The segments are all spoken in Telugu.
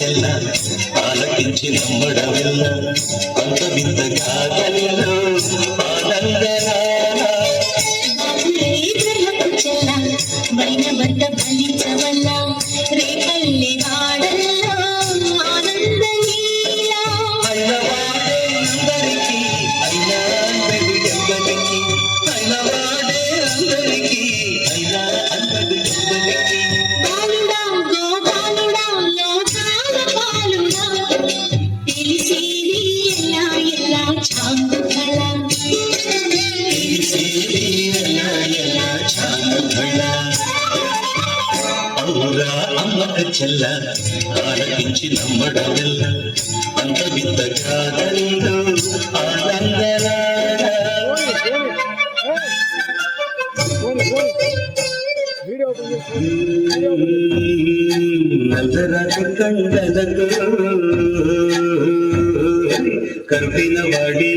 చెల్ల ఆలకించి నమ్మడమెల్ల అంత వింత కాగలిలో ఆనందనాల చెల్ల బయట బట్ట ఫలించవల్ల రేపల్లె వాడల్లో ఆనంద లీలా అయినవాడే అందరికీ అయినా అందరి ఎవ్వరికి అయినవాడే అందరికీ అయినా అందరి ఎవ్వరికి బాలుడా గోపాలుడా లోకాల పాలుడా తెలిసేది ఎలా ఎలా చాంగు కళ అవురా అమ్మక చెల్ల ఆలకించి నమ్మడమెల్ల అంత వింత కాగలిలో ఆనందనాల నల్లరాజు కండలకు కరుపిన వాడి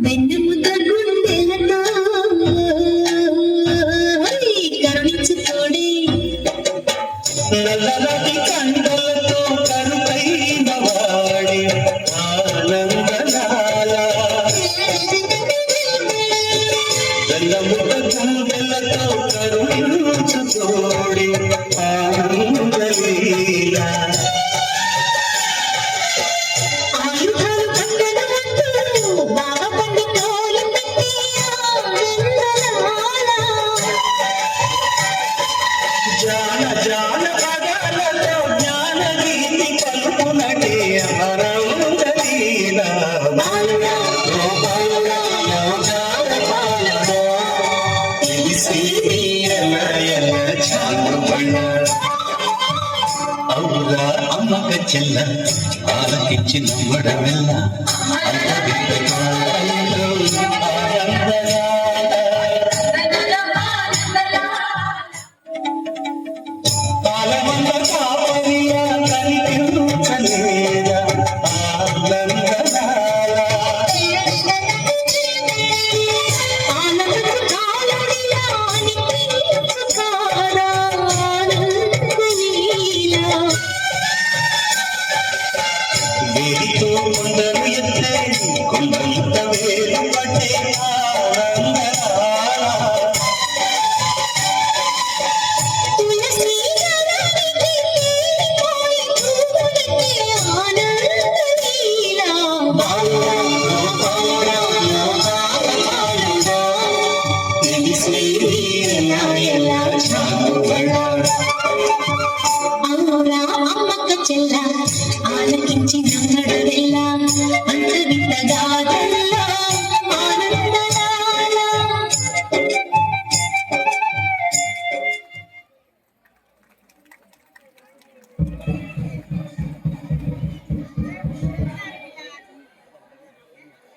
వెన్ను ముద్ద గుండెలతో కరుణించుకోడే నల్లరాజు కండలతో కరుపైన వాడి ఆనందనాల వెన్నముద్ద గుండెలతో కరుణించుకోడి ఆనందలీల ఆయుధాలు పట్టణమంటూ బావపండు తోలు పెట్టి ఆనందనాల జాన జాన పదాలలో జ్ఞాన గీతి పలుకునటే అమరౌందలీల బాలుడా గోపాలుడా లోకాల పాలనా తెలిసేది ఎలయల చాలుబళ్ళ అవురా అమ్మక చెల్ల ఆలకించి నమ్మడమెల్ల అంత వింత కాగలిలో